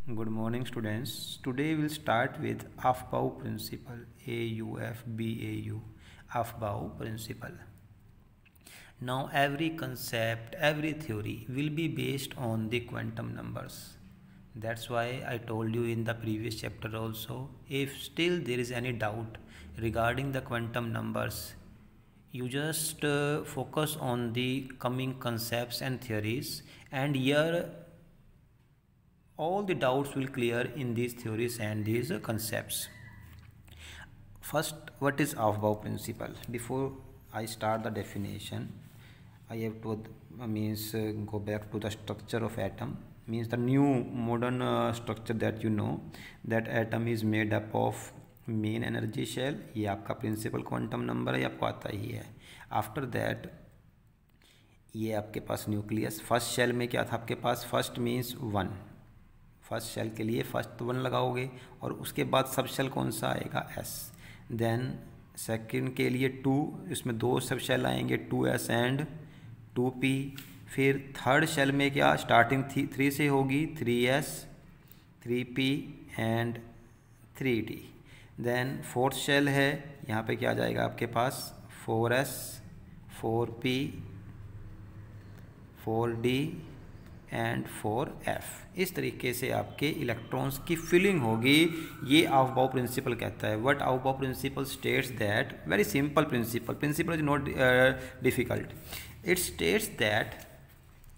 Good morning, students. Today we'll start with Aufbau principle. AUFBAU. Aufbau principle. Now every concept, every theory will be based on the quantum numbers. That's why I told you in the previous chapter also, if still there is any doubt regarding the quantum numbers, you just focus on the coming concepts and theories, and here all the doubts will clear in these theories and these concepts. First, what is Aufbau principle? Before I start the definition, I have to go back to the structure of atom. Means the new modern structure that you know, that atom is made up of main energy shell, ये आपका principal quantum number है, ये आपको आता ही है. After that ये आपके पास nucleus. First shell में क्या था आपके पास? First means one. First shell के लिए फर्स्ट वन लगाओगे और उसके बाद सब शेल कौन सा आएगा? एस. देन सेकंड के लिए टू, इसमें दो सब शेल आएंगे, 2s एंड 2p. फिर थर्ड शेल में क्या स्टार्टिंग थ्री से होगी, 3s 3p and 3d. Then fourth shell है, यहाँ पे क्या आ जाएगा आपके पास? 4s 4p 4d and 4f. इस तरीके से आपके इलेक्ट्रॉन्स की फिलिंग होगी. ये ऑफबाउ प्रिंसिपल कहता है. What Aufbau principle states that, very simple principle is not difficult. It states that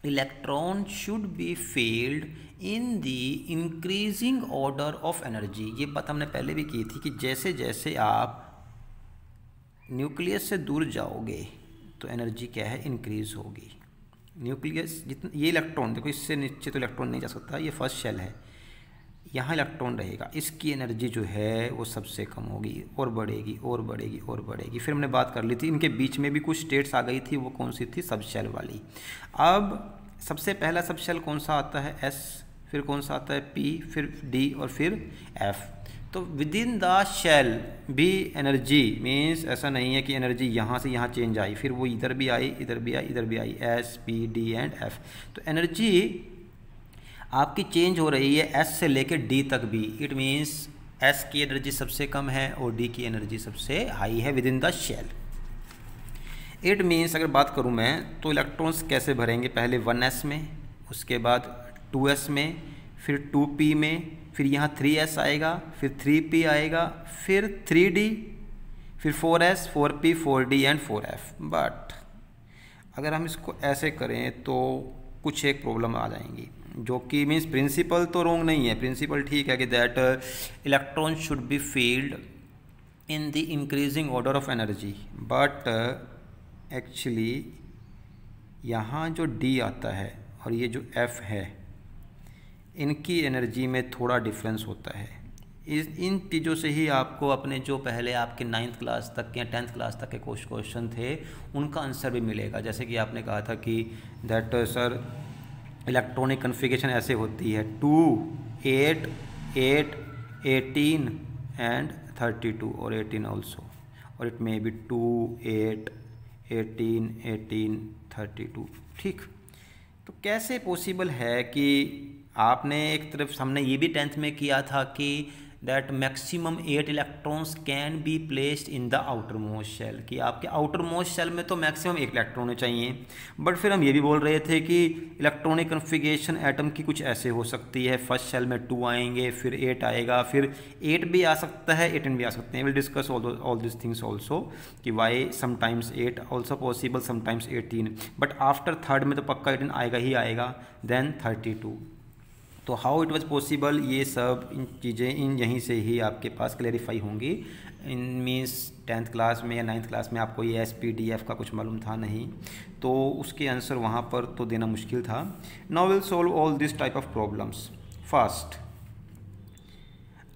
electron should be filled in the increasing order of energy. ये बात हमने पहले भी की थी कि जैसे जैसे आप न्यूक्लियस से दूर जाओगे तो एनर्जी क्या है? इंक्रीज होगी. न्यूक्लियस जितना, ये इलेक्ट्रॉन देखो, इससे नीचे तो इलेक्ट्रॉन नहीं जा सकता, ये फर्स्ट शेल है, यहाँ इलेक्ट्रॉन रहेगा, इसकी एनर्जी जो है वो सबसे कम होगी और बढ़ेगी और बढ़ेगी और बढ़ेगी. फिर हमने बात कर ली थी, इनके बीच में भी कुछ स्टेट्स आ गई थी, वो कौन सी थी? सब शेल वाली. अब सबसे पहला सब शेल कौन सा आता है? एस. फिर कौन सा आता है? पी. फिर डी और फिर एफ. तो विद इन द शेल भी एनर्जी मीन्स ऐसा नहीं है कि एनर्जी यहाँ से यहाँ चेंज आई, फिर वो इधर भी आई, इधर भी आई, इधर भी आई, S P D and F. तो एनर्जी आपकी चेंज हो रही है एस से लेकर डी तक भी. इट मीन्स एस की एनर्जी सबसे कम है और डी की एनर्जी सबसे हाई है within the shell. It means अगर बात करूँ मैं तो इलेक्ट्रॉन्स कैसे भरेंगे? पहले 1s में, उसके बाद 2s में, फिर 2p में, फिर यहाँ 3s आएगा, फिर 3p आएगा, फिर 3d, फिर 4s 4p 4d and 4f. But अगर हम इसको ऐसे करें तो कुछ एक प्रॉब्लम आ जाएंगी, जो कि मीन्स प्रिंसिपल तो रॉन्ग नहीं है, प्रिंसिपल ठीक है कि that electron should be filled in the increasing order of energy. But actually यहाँ जो D आता है और ये जो F है, इनकी एनर्जी में थोड़ा डिफरेंस होता है. इन चीज़ों से ही आपको अपने जो पहले आपके 9th क्लास तक या 10th क्लास तक के कुछ क्वेश्चन थे उनका आंसर भी मिलेगा. जैसे कि आपने कहा था कि दैट सर इलेक्ट्रॉनिक कन्फिगरेशन ऐसे होती है 2 8 8 18 एंड 32 और 18 ऑल्सो, और इट मे बी 2 8 18 18 32. ठीक, तो कैसे पॉसिबल है कि आपने एक तरफ, हमने ये भी 10th में किया था कि that maximum 8 electrons can be placed in the outermost shell, कि आपके आउटर मोस्ट शेल में तो मैक्सिमम 1 इलेक्ट्रॉन होने चाहिए. बट फिर हम ये भी बोल रहे थे कि इलेक्ट्रॉनिक कन्फिगरेशन एटम की कुछ ऐसे हो सकती है, फर्स्ट शेल में 2 आएंगे, फिर 8 आएगा, फिर 8 भी आ सकता है, 18 भी आ सकते हैं. Will discuss all this things also कि why sometimes 8 also possible, sometimes 18. But after third में तो पक्का 18 आएगा ही आएगा. देन 32. तो हाउ इट वाज पॉसिबल, ये सब इन चीज़ें इन यहीं से ही आपके पास क्लेरिफाई होंगी. इन मीन्स 10th क्लास में या 9th क्लास में आपको ये SPDF का कुछ मालूम था नहीं, तो उसके आंसर वहाँ पर तो देना मुश्किल था. Now will solve all this type of problems. First,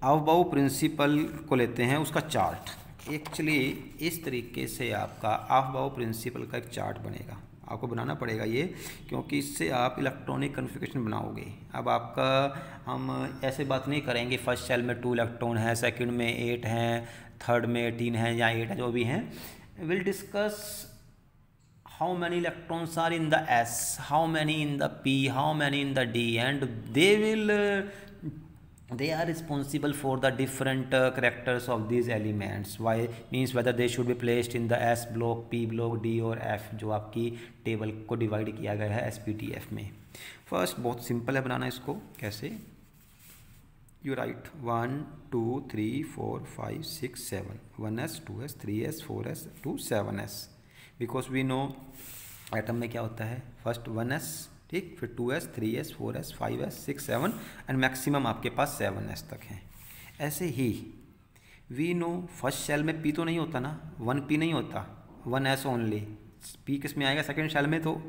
Aufbau principle को लेते हैं, उसका चार्ट. एक्चुअली इस तरीके से आपका ऑफबाउ प्रिंसिपल का एक चार्ट बनेगा. आपको बनाना पड़ेगा ये, क्योंकि इससे आप इलेक्ट्रॉनिक कन्फिगरेशन बनाओगे. अब आपका हम ऐसे बात नहीं करेंगे फर्स्ट शेल में 2 इलेक्ट्रॉन है, सेकंड में 8 हैं, थर्ड में 18 हैं या 8 है, जो भी हैं. Will discuss how many electrons are in the S, how many in the P, how many in the D, and they will they are responsible for the different characters of these elements. Why means whether they should be placed in the S block, P block, D और F, जो आपकी table को divide किया गया है SPTF में। First बहुत simple है बनाना इसको। कैसे? You right 1 2 3 4 5 6 7 1s 2s 3s 4s to 7s, because we know atom में क्या होता है, फर्स्ट 1s, ठीक, फिर 2s 3s 4s 5s 6 7 and maximum आपके पास 7s तक हैं। ऐसे ही वी नो फर्स्ट शेल में p तो नहीं होता ना, 1p नहीं होता, 1s ओनली। p किस में आएगा सेकेंड शेल में? तो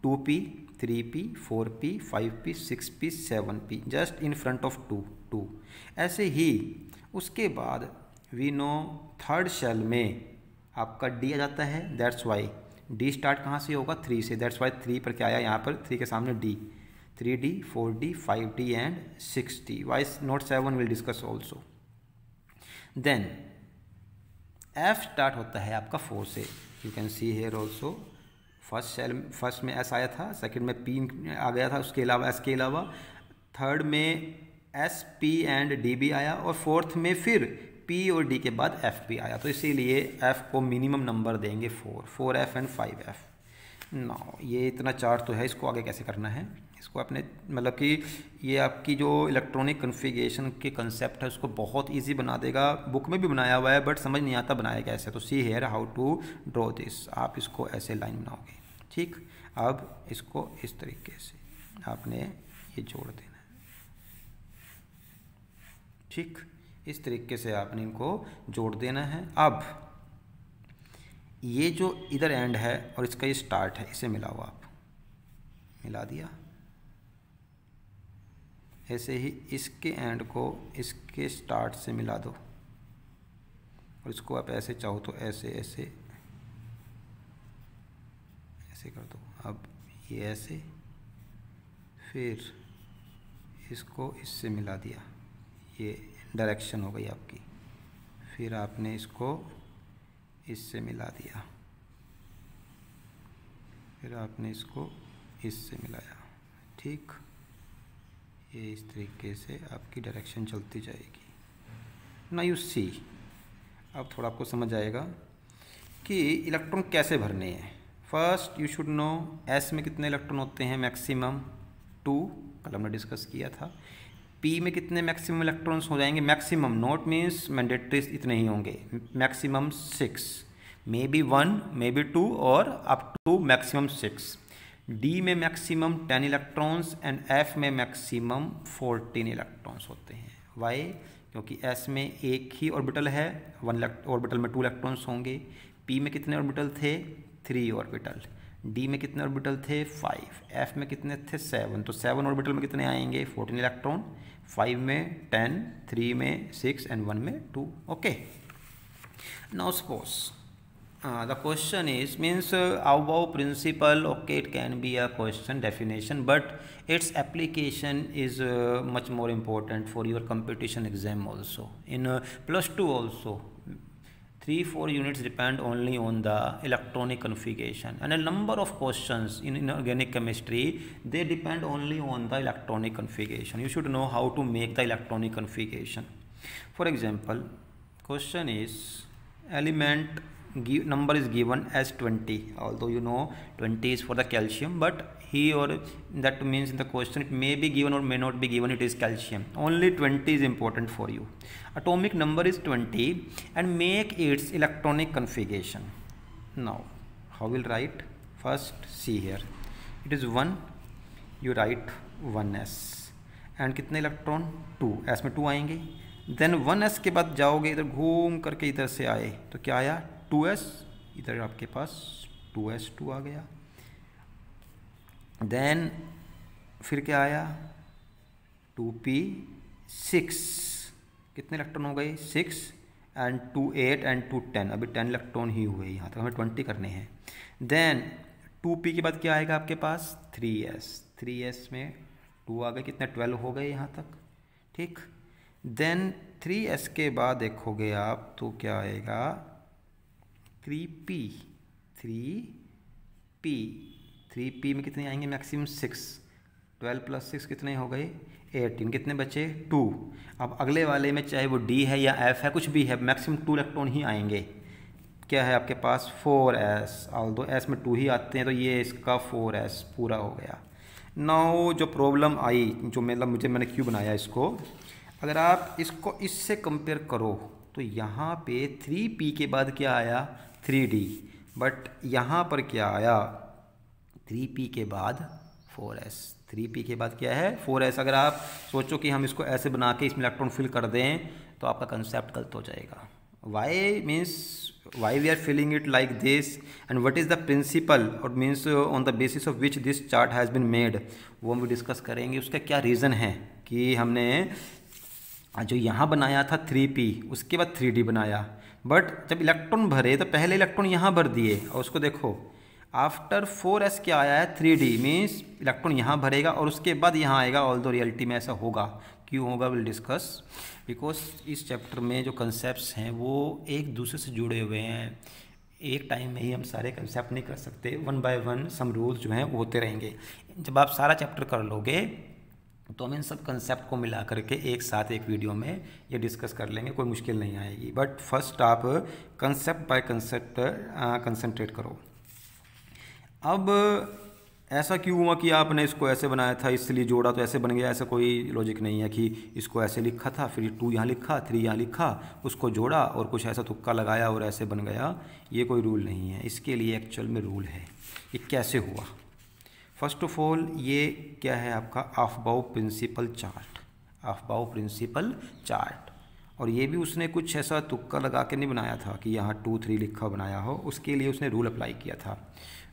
2p 3p 4p 5p 6p 7p, just in front of 2। ऐसे ही उसके बाद वी नो थर्ड शेल में आपका d आ जाता है, दैट्स वाई डी स्टार्ट कहाँ से होगा? 3 से, दैट्स वाई 3 पर क्या आया यहाँ पर? 3 के सामने d, 3d 4d 5d and 6d। Why not 7 will discuss also. Then f start होता है आपका 4 से, you can see here also. First में s आया था, सेकंड में p आ गया था, उसके अलावा s के अलावा थर्ड में s p एंड d भी आया, और फोर्थ में फिर p और d के बाद f भी आया। तो इसीलिए f को मिनिमम नंबर देंगे 4f एंड 5f। नाउ ये इतना चार्ट तो है, इसको आगे कैसे करना है, इसको अपने मतलब कि ये आपकी जो इलेक्ट्रॉनिक कन्फिगरेशन के कंसेप्ट है उसको बहुत इजी बना देगा। बुक में भी बनाया हुआ है बट समझ नहीं आता बनाया कैसे। तो see here how to draw this. आप इसको ऐसे लाइन बनाओगे, ठीक। अब इसको इस तरीके से आपने ये जोड़ देना है, ठीक, इस तरीके से आपने इनको जोड़ देना है। अब ये जो इधर एंड है और इसका ये स्टार्ट है, इसे मिलाओ, आप मिला दिया। ऐसे ही इसके एंड को इसके स्टार्ट से मिला दो, और इसको आप ऐसे चाहो तो ऐसे ऐसे ऐसे कर दो। अब ये ऐसे, फिर इसको इससे मिला दिया, ये डायरेक्शन हो गई आपकी। फिर आपने इसको इससे मिला दिया, फिर आपने इसको इससे मिलाया, ठीक। ये इस तरीके से आपकी डायरेक्शन चलती जाएगी। ना यू सी, अब थोड़ा आपको समझ आएगा कि इलेक्ट्रॉन कैसे भरने हैं। First you should know S में कितने इलेक्ट्रॉन होते हैं, मैक्सिमम 2, कल हमने डिस्कस किया था। पी में कितने मैक्सिमम इलेक्ट्रॉन्स हो जाएंगे, मैक्सिमम, नॉट मीन्स मैंडेटरी इतने ही होंगे, maximum 6, may be 1 may be 2 और अप टू मैक्सिमम 6। डी में मैक्सिमम 10 इलेक्ट्रॉन्स एंड एफ में मैक्सिमम 14 इलेक्ट्रॉन्स होते हैं। वाई? क्योंकि एस में एक ही ऑर्बिटल है, 1 ऑर्बिटल में 2 इलेक्ट्रॉन्स होंगे। पी में कितने ऑर्बिटल थे, 3 ऑर्बिटल। डी में कितने ऑर्बिटल थे, 5। एफ में कितने थे, 7। तो 7 ऑर्बिटल में कितने आएंगे, 14 इलेक्ट्रॉन। 5 में 10, 3 में 6 एंड 1 में 2। Okay, now suppose the question is means above principle, okay, it can be a question definition, but its application is much more important for your competition exam also. In +2 also 3-4 units depend only on the electronic configuration, and a number of questions in inorganic chemistry, they depend only on the electronic configuration. You should know how to make the electronic configuration. For example, question is element number is given as 20, although you know 20 is for the calcium, but here that means in the question it may be given or may not be given, it is calcium. Only 20 is important for you. Atomic number is 20 and make its electronic configuration. Now how will write? First see here, it is 1, you write 1s and कितने electron, 2, s में 2 आएंगे। Then 1s के बाद जाओगे इधर घूम करके, इधर से आए तो क्या आया, 2s, इधर आपके पास 2s2 आ गया। देन फिर क्या आया, 2p6, कितने इलेक्ट्रॉन हो गए, 6 एंड 2 8 एंड 2 10, अभी 10 इलेक्ट्रॉन ही हुए, यहाँ तक हमें 20 करने हैं। देन 2p के बाद क्या आएगा आपके पास, 3s में 2 आ गए, कितने 12 हो गए यहाँ तक, ठीक। देन 3s के बाद देखोगे आप तो क्या आएगा, 3p में कितने आएंगे, मैक्सिमम 6, 12 + 6 कितने हो गए, 18, कितने बचे 2। अब अगले वाले में चाहे वो D है या F है, कुछ भी है, मैक्सिमम 2 इलेक्ट्रॉन ही आएंगे। क्या है आपके पास 4s, ऑल्दो S में 2 ही आते हैं, तो ये इसका 4s पूरा हो गया। नाउ जो प्रॉब्लम आई, जो मतलब मैंने क्यों बनाया इसको, अगर आप इसको इससे कंपेयर करो तो यहाँ पे 3p के बाद क्या आया 3d, बट यहाँ पर क्या आया 3p के बाद 4s। 3p के बाद क्या है 4s। अगर आप सोचो कि हम इसको ऐसे बना के इसमें इलेक्ट्रॉन फिल कर दें तो आपका कंसेप्ट गलत हो जाएगा। Why means why we are filling it like this and what is the principle or means on the basis of which this chart has been made, वो हम भी डिस्कस करेंगे। उसका क्या रीज़न है कि हमने जो यहाँ बनाया था 3p उसके बाद 3d बनाया, बट जब इलेक्ट्रॉन भरे तो पहले इलेक्ट्रॉन यहाँ भर दिए और उसको देखो आफ्टर 4s क्या आया है 3d, मीन्स इलेक्ट्रॉन यहाँ भरेगा और उसके बाद यहाँ आएगा। ऑल दो रियलिटी में ऐसा होगा, क्यों होगा विल डिस्कस, बिकॉज इस चैप्टर में जो कंसेप्ट्स हैं वो एक दूसरे से जुड़े हुए हैं। एक टाइम में ही हम सारे कंसेप्ट नहीं कर सकते, 1 बाय 1 सम रूल्स जो हैं वो होते रहेंगे। जब आप सारा चैप्टर कर लोगे तो हम इन सब कंसेप्ट को मिला करके एक साथ एक वीडियो में ये डिस्कस कर लेंगे, कोई मुश्किल नहीं आएगी। बट फर्स्ट आप कंसेप्ट बाय कंसेप्ट कंसंट्रेट करो। अब ऐसा क्यों हुआ कि आपने इसको ऐसे बनाया था इसलिए जोड़ा तो ऐसे बन गया, ऐसा कोई लॉजिक नहीं है कि इसको ऐसे लिखा था फिर 2 यहाँ लिखा 3 यहाँ लिखा उसको जोड़ा और कुछ ऐसा तुक्का लगाया और ऐसे बन गया, ये कोई रूल नहीं है। इसके लिए एक्चुअल में रूल है। ये कैसे हुआ, फर्स्ट ऑफ ऑल ये क्या है आपका Aufbau principal chart, Aufbau principal chart. और ये भी उसने कुछ ऐसा तुक्का लगा के नहीं बनाया था कि यहाँ 2 3 लिखा बनाया हो, उसके लिए उसने रूल अप्लाई किया था।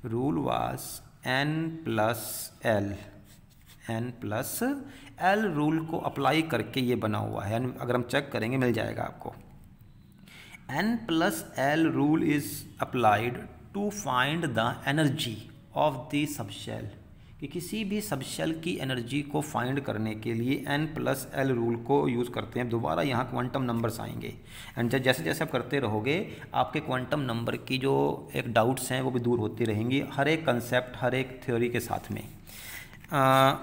Rule was n+l, n+l rule को अप्लाई करके ये बना हुआ है। अगर हम चेक करेंगे मिल जाएगा आपको। n+l rule is applied to find the energy of the subshell, कि किसी भी सबशेल की एनर्जी को फाइंड करने के लिए n+l रूल को यूज़ करते हैं। दोबारा यहाँ क्वांटम नंबर्स आएंगे एंड जैसे जैसे आप करते रहोगे आपके क्वांटम नंबर की जो एक डाउट्स हैं वो भी दूर होती रहेंगी, हर एक कंसेप्ट हर एक थ्योरी के साथ में।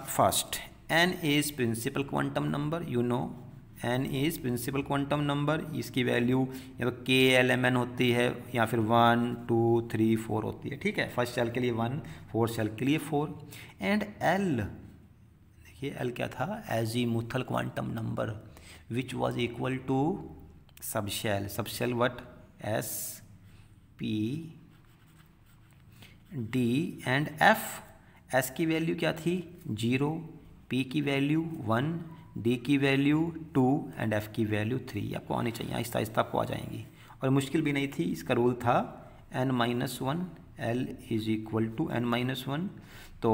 First n is principal quantum number, you know n is principal quantum number. इसकी वैल्यू या तो KLMN होती है या फिर 1 2 3 4 होती है, ठीक है। फर्स्ट शेल के लिए 1, फोर्थ शेल के लिए 4। एंड L, देखिए L क्या था, azimuthal quantum number which was equal to subshell, subshell what S P D and F। S की वैल्यू क्या थी 0, P की वैल्यू 1, D की वैल्यू 2 एंड F की वैल्यू 3। आपको आनी चाहिए, आहिस्ता आहिस्ता आपको आ जाएंगी और मुश्किल भी नहीं थी। इसका रूल था n-1, L is equal to n-1, तो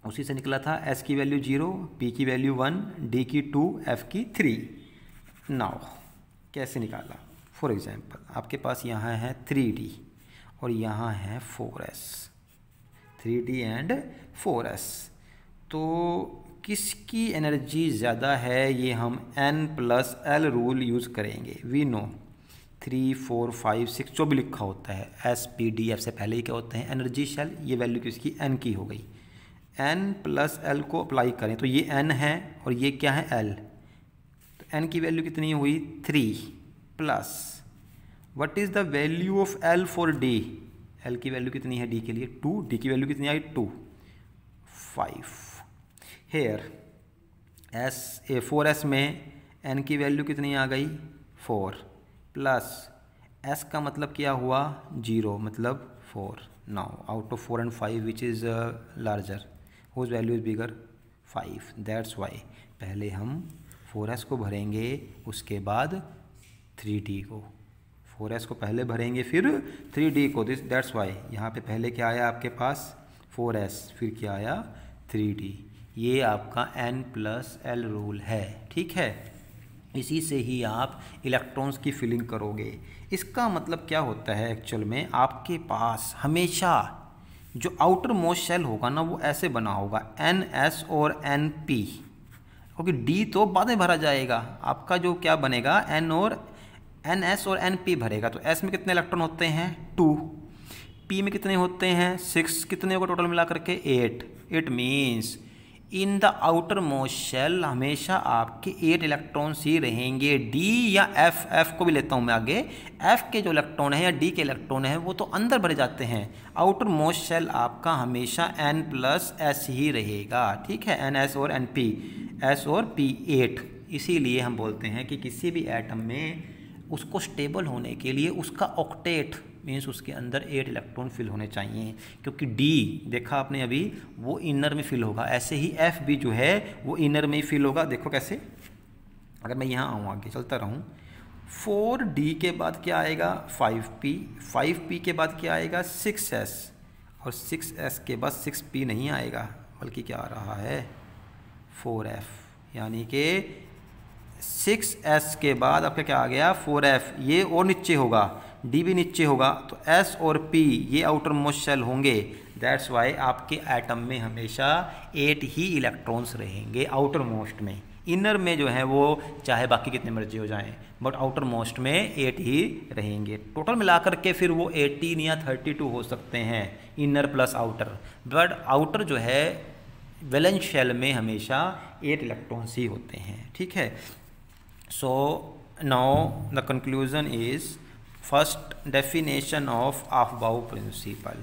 उसी से निकला था S की वैल्यू 0, P की वैल्यू 1, D की 2, F की 3। नाउ कैसे निकाला, फॉर एग्जांपल आपके पास यहाँ है 3D और यहाँ है 4S, 3D एंड 4S, तो किसकी एनर्जी ज़्यादा है ये हम n+l रूल यूज़ करेंगे। वी नो 3 4 5 6 जो भी लिखा होता है S P D F से पहले ही क्या होते हैं एनर्जी शेल, ये वैल्यू किसकी n की हो गई। n+l को अप्लाई करें तो ये n है और ये क्या है l, तो n की वैल्यू कितनी हुई 3 plus what is the value of l for D, l की वैल्यू कितनी है D के लिए 2, D की वैल्यू कितनी आई 2, 5। हेयर S 4S में n की वैल्यू कितनी आ गई 4 प्लस S का मतलब क्या हुआ 0 मतलब 4। Now out of 4 and 5 which is larger, whose value is bigger 5, that's why पहले हम 4S को भरेंगे उसके बाद 3D को, 4S को पहले भरेंगे फिर 3D को, दिस दैट्स वाई यहाँ पे पहले क्या आया आपके पास 4S फिर क्या आया 3D। ये आपका n+l रूल है, ठीक है। इसी से ही आप इलेक्ट्रॉन्स की फिलिंग करोगे। इसका मतलब क्या होता है एक्चुअल में, आपके पास हमेशा जो आउटर मोस्ट शेल होगा ना वो ऐसे बना होगा NS और NP, क्योंकि D तो बाद में भरा जाएगा। आपका जो क्या बनेगा NS और NP भरेगा, तो S में कितने इलेक्ट्रॉन होते हैं 2, P में कितने होते हैं 6, कितने होगा टोटल मिला करके 8। It means in the outermost shell हमेशा आपके 8 इलेक्ट्रॉन्स ही रहेंगे। डी या एफ को भी लेता हूँ मैं आगे, एफ के जो इलेक्ट्रॉन है या डी के इलेक्ट्रॉन है वो तो अंदर भरे जाते हैं। आउटर मोस्ट शेल आपका हमेशा n प्लस एस ही रहेगा, ठीक है, एन एस और एन पी, एस और पी 8। इसीलिए हम बोलते हैं कि किसी भी एटम में उसको स्टेबल होने के लिए उसका ऑक्टेट मीन्स उसके अंदर 8 इलेक्ट्रॉन फिल होने चाहिए, क्योंकि डी देखा आपने अभी वो इनर में फिल होगा, ऐसे ही एफ भी जो है वो इनर में ही फिल होगा। देखो कैसे, अगर मैं यहाँ आऊँ आगे चलता रहूँ, 4D के बाद क्या आएगा 5P, 5P के बाद क्या आएगा 6S, और 6S के बाद 6P नहीं आएगा बल्कि क्या आ रहा है 4F, यानी कि 6S के बाद आपका क्या आ गया 4F, ये और नीचे होगा, D भी नीचे होगा, तो S और P ये आउटर मोस्ट शेल होंगे। दैट्स वाई आपके एटम में हमेशा 8 ही इलेक्ट्रॉन्स रहेंगे आउटर मोस्ट में। इनर में जो है वो चाहे बाकी कितने मर्जी हो जाएं, बट आउटर मोस्ट में 8 ही रहेंगे। टोटल मिलाकर के फिर वो 18 या 32 हो सकते हैं, inner plus outer, but outer जो है वैलेंस शेल में हमेशा 8 इलेक्ट्रॉन्स ही होते हैं, ठीक है। So now the conclusion is first definition of Aufbau principle.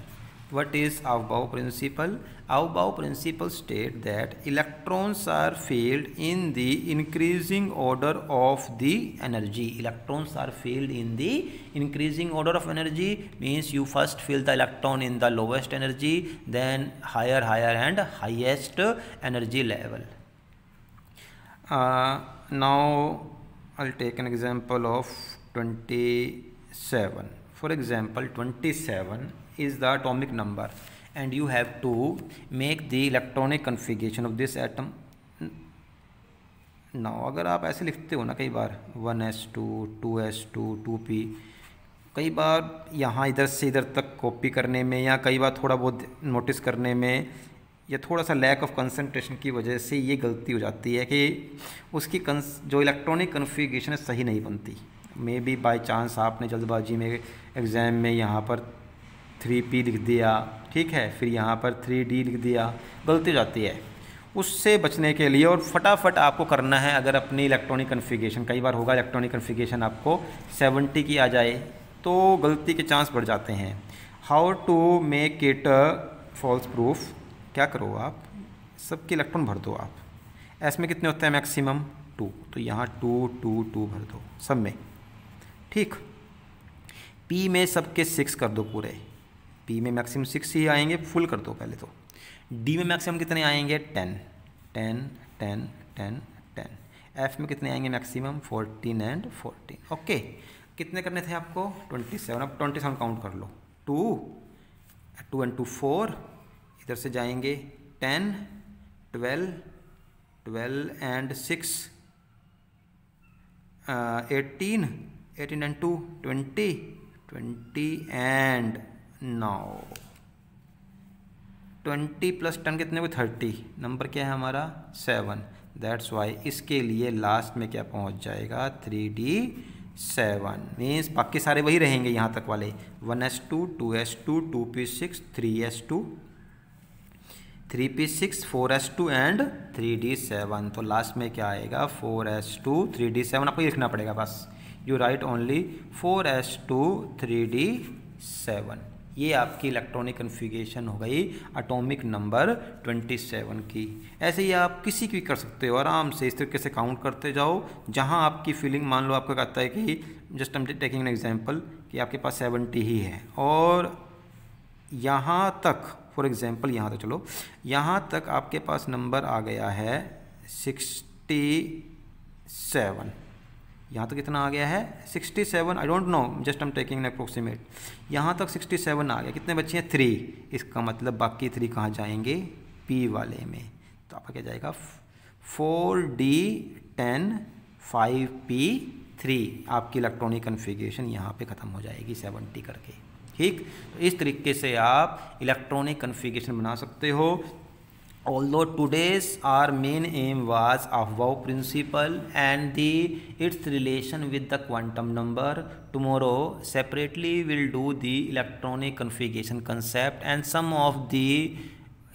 What is Aufbau principle? Aufbau principle state that electrons are filled in the increasing order of the energy. Electrons are filled in the increasing order of energy means you first fill the electron in the lowest energy, then higher and highest energy level. Now I'll take an example of 27. For example, 27 is the atomic number and you have to make the electronic configuration of this atom. Now अगर आप ऐसे लिखते हो ना कई बार 1s2, 2s2, 2p, कई बार यहाँ इधर से इधर तक कॉपी करने में या कई बार थोड़ा बहुत नोटिस करने में या थोड़ा सा लैक ऑफ कंसंट्रेशन की वजह से ये गलती हो जाती है कि उसकी जो इलेक्ट्रॉनिक कन्फिगरेशन है सही नहीं बनती। मे बी बाय चांस आपने जल्दबाजी में एग्ज़ाम में यहाँ पर 3p लिख दिया, ठीक है, फिर यहाँ पर 3d लिख दिया, गलती हो जाती है। उससे बचने के लिए और फटाफट आपको करना है, अगर अपनी इलेक्ट्रॉनिक कन्फिगरेशन, कई बार होगा इलेक्ट्रॉनिक कन्फिगरेशन आपको 70 की आ जाए तो गलती के चांस बढ़ जाते हैं। How to make it false proof, क्या करो आप सबके इलेक्ट्रॉन भर दो आप, एस में कितने होते हैं मैक्सिमम 2, तो यहाँ 2 2 2 भर दो सब में, ठीक। पी में सबके 6 कर दो पूरे, पी में मैक्सिमम 6 ही आएंगे, फुल कर दो पहले तो। डी में मैक्सिमम कितने आएंगे 10 10 10 10 10, एफ में कितने आएंगे मैक्सिमम 14 एंड 14। ओके, कितने करने थे आपको 27, अब 27 काउंट कर लो, 2 एंड 2 4, इधर से जाएंगे 10 12 12 एंड 6 18 18 एंड 2 20 20 एंड 9 20 प्लस 10 कितने हुए 30, नंबर क्या है हमारा 7। दैट्स वाई इसके लिए लास्ट में क्या पहुंच जाएगा 3d7, मीन्स बाकी सारे वही रहेंगे यहाँ तक वाले 1s2 2s2 2p6 3s2 3p6 4s2 and 3d7, तो लास्ट में क्या आएगा 4s2 3d7, आपको लिखना पड़ेगा बस, you right only 4s2 3d7। ये आपकी इलेक्ट्रॉनिक कन्फिगरेशन हो गई एटॉमिक नंबर 27 की। ऐसे ही आप किसी की भी कर सकते हो, आराम से इस तरीके से काउंट करते जाओ, जहाँ आपकी फीलिंग, मान लो आपको कहता है कि just I am taking an example कि आपके पास 70 ही है और यहाँ तक फॉर एग्जांपल यहाँ तक चलो, यहाँ तक आपके पास नंबर आ गया है 67, यहाँ तक कितना आ गया है 67, I don't know, just I am taking an approximate, यहाँ तक 67 आ गया, कितने बच्चे हैं 3, इसका मतलब बाकी 3 कहाँ जाएंगे P वाले में, तो आपका क्या जाएगा 4d10 5p3, आपकी इलेक्ट्रॉनिक कन्फिगरेशन यहाँ पे ख़त्म हो जाएगी 70 करके, ठीक। तो इस तरीके से आप इलेक्ट्रॉनिक कन्फिगरेशन बना सकते हो। Although today's our main aim was Aufbau principle and its relation with the quantum number, tomorrow separately we'll do the electronic configuration concept and some of the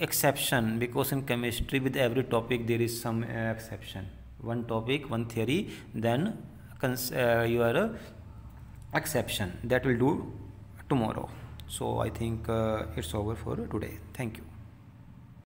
exception, because in chemistry with every topic there is some exception. One topic, one theory, then your exception, that will do tomorrow. So I think it's over for today. Thank you.